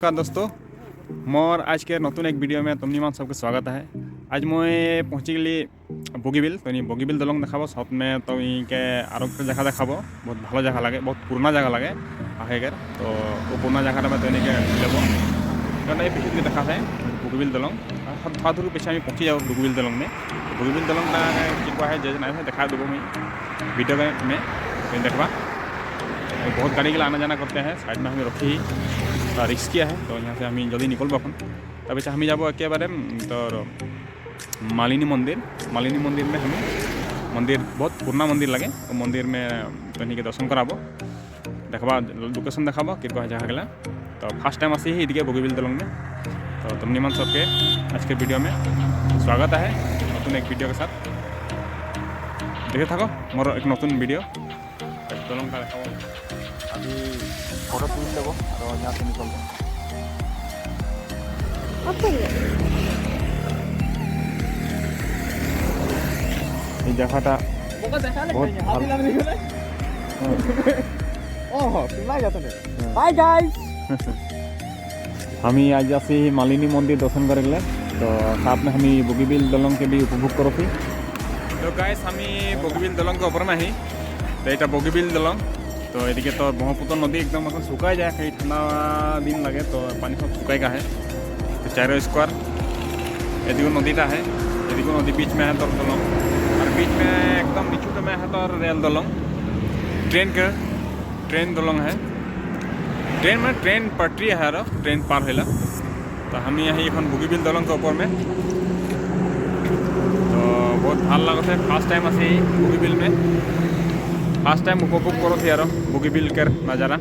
नमस्कार दोस्तों, मोर आज के नतून एक वीडियो में तुमनी मान सबके स्वागत है। आज मैं पहुँची गली बगीबिल तो नहीं बगीबिल दलंग देखा साउथ में तो इनके आरो जगह देखा बहुत भलो जगह लगे, बहुत पुराना जगह लगे आगे तो वो पुराना जगह में तो इनके लेब पीछे भी देखा है बगीबिल दलंग थोड़ा दूर पीछे मैं पहुँची जाओ बगीबिल दलंग में। बगीबिल दलंग क्या है जो ना देखा देव मैं वीडियो में देखा बहुत गाड़ी के आना जाना करते हैं। साइड में हमें रखी रिक्स किया है तो यहाँ से हम जल्दी निकल बन तब हम जब एकेबारे तो मालिनी मंदिर में हमें मंदिर बहुत पुराना मंदिर लगे तो मंदिर में तो के दर्शन कराबो देखा लोकेशन देखा कि जगह गला तो फार्स्ट टाइम आसी ही इदिके बगीबिल दलंग में तो तुमनी मन सबके आज के वीडियो में स्वागत है नतून एक वीडियो के साथ। देखे थको मोर एक नतून वीडियो दलंग का देखा अभी फोटो तुल लेब और यहाँ से निकल जगहटा हाय गाइस हम आज आसी मालिनी मंदिर दर्शन करे गले तो साथ में हम बगीबिल दलंग के भी उपभोग करो थी। तो गाइस हम बगीबिल दलंग के ऊपर में ही तो यहाँ बगीबिल दलंग तो ये तो ब्रह्मपुत्र नदी एकदम मतलब सुखाई जाए कहीं ठंडा दिन लगे तो पानी सब सुखाएगा है तो चारों स्क्वायर यदि नदीटा है यदि नदी बीच में है तो दलंग और बीच में एकदम नीचू में है तो रेल दलंग ट्रेन दलंग है ट्रेन में ट्रेन पटरी है और ट्रेन पार होला तो हम यही बगीबिल दलंग के ऊपर में तो बहुत भल लगते है। फर्स्ट टाइम आसे बगीबिल में फास्ट टाइम उपभोग करो थी यार बगीबिल के नज़ारा।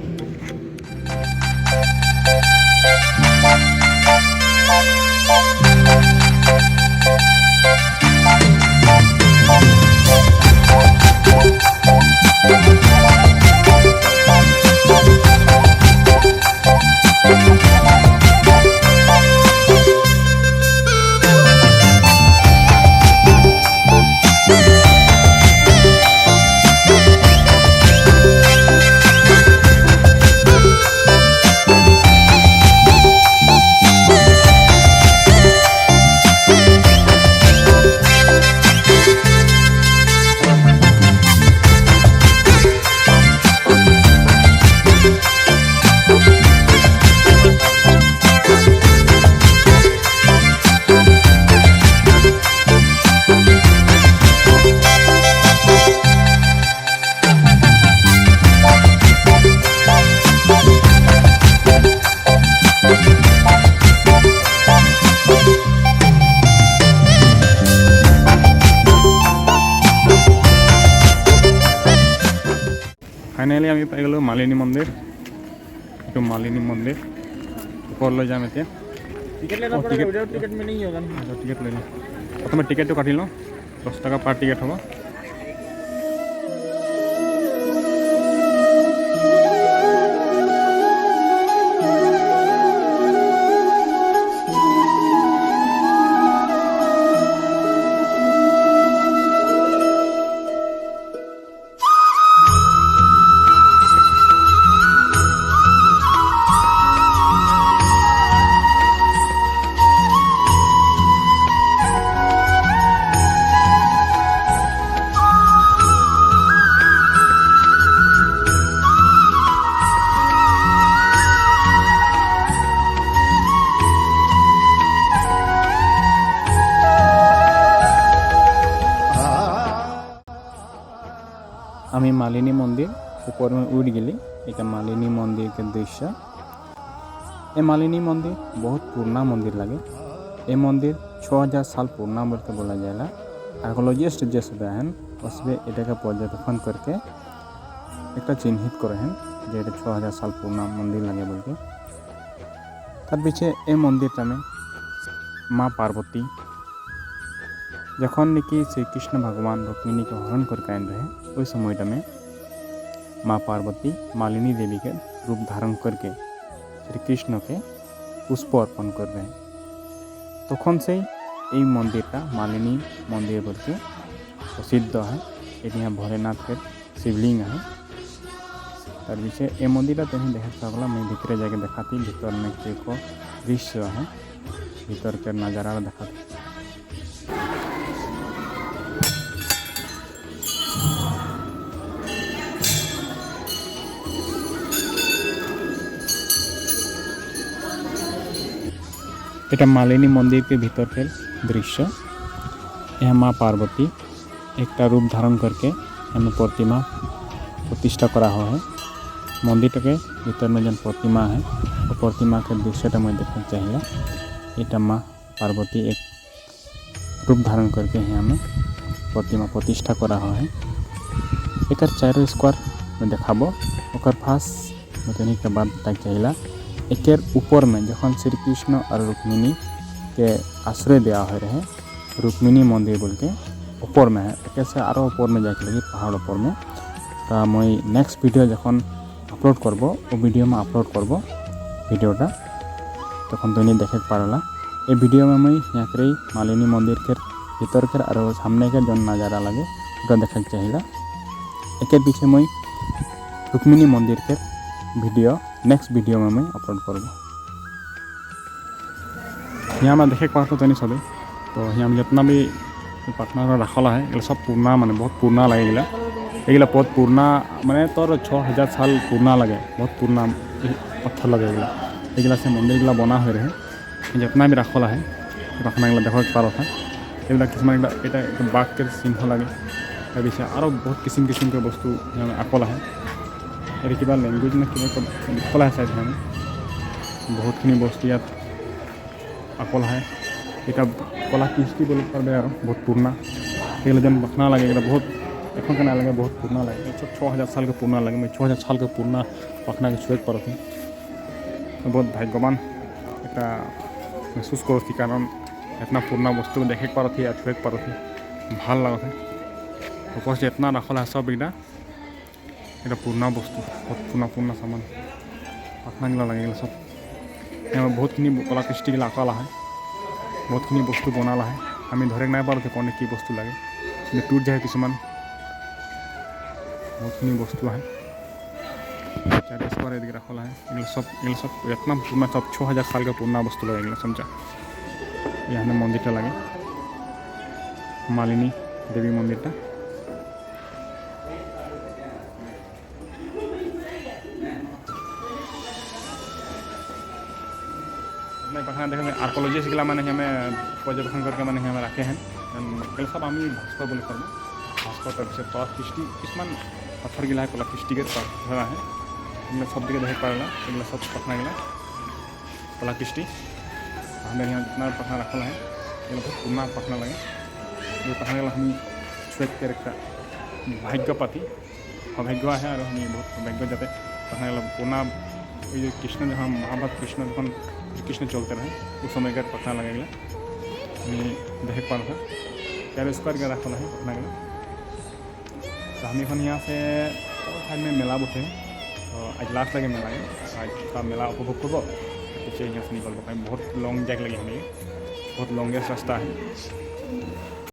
फाइनली आम पाई गलो मालिनी मंदिर तो मालिनी मंदिर ऊपर ले जाम एते टिकट लेना पड़ेगा विदाउट टिकट में नहीं होगा ना टिकट ले लो प्रथम टिकट तो काटी लो 10 टका पर टिकट होगा। আমি मालिनी मंदिर ऊपर में उड़ गली एक मालिनी मंदिर के दृश्य। ये मालिनी मंदिर बहुत पुराना मंदिर लगे। ये मंदिर 6000 साल पुराना बोल के बोला जाएगा। आर्कोलॉजिस्ट जो सब हैं उसमें इटा पर्यवेक्षण करके एक चिन्हित करे हैं जो 6000 साल पुराना मंदिर लगे बोल के। तार पीछे ये मंदिर में माँ पार्वती जखन निकी श्री कृष्ण भगवान रुक्मिणी के हरण करके आन रहे उस समय में माँ पार्वती मालिनी देवी के रूप धारण करके श्री कृष्ण के पुष्प अर्पण कर रहे हैं। तखन से ये मंदिरटा मालिनी मंदिर बोल के प्रसिद्ध है। यहाँ भोलेनाथ के शिवलिंग है तार विषय ए मंदिर तो ही देख सकला मैं भीतर जाके दिखाती भीतर में के को दृश्य है भीतर के नज़ारा दिखाती। এটা मालिनी मंदिर के भीतर के दृश्य। यह माँ पार्वती एक रूप धारण करके हमें प्रतिमा प्रतिष्ठा करा हुआ है। मंदिर के भीतर में जन प्रतिमा है वो प्रतिमा के दृश्य मैं देखना चाहिए। यहाँ माँ पार्वती एक रूप धारण करके ही हमें प्रतिमा प्रतिष्ठा करा हुआ है। एक 4 स्क्वायर में देखाबो ओकर फास मतलब के बाद तक चाहिए। एक ऊपर में जखन श्री कृष्ण और रुक्मिणी के आश्रय दिया हुए रहे रुक्मिणी मंदिर बोल के ऊपर में है। एक से आरो ऊपर में जाके लगी पहाड़ ऊपर में। तो मैं नेक्स्ट वीडियो जखन अपलोड करब वो वीडियो में अपलोड करब वीडियोटा तखन तो नहीं देखे पारला। ये वीडियो में मैं यहाँ के मालिनी मंदिर के भीतर के और सामने के जो नज़ारा लगे वो देखा चाहिए। एक पीछे मैं रुक्मिणी मंदिर के वीडियो नेक्स्ट वीडियो में मैं अपलोड करूँगा। यहाँ मैं देखे पाता तो नहीं सभी तो यहाँ जितना भी पार्टनर रखला है ये सब पुराना माने बहुत पुराना लगे ये बहुत पुराना माने तो 6000 साल पुराना लगे बहुत पुराना पत्थर लगे ये से मंदिर गला बना हुए रहे जितना भी रखला है रखना देखा पारा था ये किसान बाघ के चिन्ह लगे तभी और बहुत किस्म किस्म के बस्तु आकला है ये क्या लैंग्वेज में क्या लिखला है शायद हमें बहुतखिनि बस्तु इतना आकला है। यहाँ कला कृष्टि बोल पार बहुत पुराना ये जन बखना लगे बहुत एखन के ना लगे बहुत पुराना लगे 6000 साल के पुराना लगे। मैं 6000 साल के पुराना पखना के छुए पड़े बहुत भाग्यवान एक महसूस करो कारण इतना पुराना वस्तु देखे पड़े छुए पड़े भल लगे ऊपर से इतना रखला है सब एक पुराना वस्तु बहुत पुराना सामान पखना गला लगे सब यहाँ बहुतखिनि कला कृष्टि गला आकला है बहुतखिनि बस्तु बनाला है हमें धरे ना पारे कौन की बस्तु लगे टूट जाए किसान बहुतखिनि बस्तु है 4 स्क्वायर यदि रखला है ये सब इतना पुराना सब 6000 साल का पुराना वस्तु लगे समझा। यहाँ मंदिर लगे मालिनी देवी मंदिर पखना देखें आर्कोलॉजिस्ट गला मैंने हमें पर्यवेक्षण करके मैंने हमें रखे हैं सब हमें भास्कर बोले कर भास्कर तक से कला कृष्टि किसान पत्थर गिला है कला कृष्टि के पत्थर है सब दिखे देख पारा ये सब पखना गला कला कृष्टि हमें यहाँ जितना पखना रखल है ये बहुत पुराना पखना लगे ये पखना गला हम छुए के भाग्यपाती अभाग्य है और हमें बहुत भाग्य जाते पखना गला पुराना ये कृष्ण जहाँ महाभारत कृष्ण जब कृष्ण चलते रहे उस समय का पखना लगेगा देख पा था 4 स्क्वायर का रखा है पखना गला। तो हम এখন यहाँ से साइड में मेला बोते हैं तो आज लास्ट लगे मेला है आज का मेला उपभोग करब पीछे यहाँ से निकल बहुत लॉन्ग जैक लगे हमें बहुत लॉन्गेस्ट रास्ता है।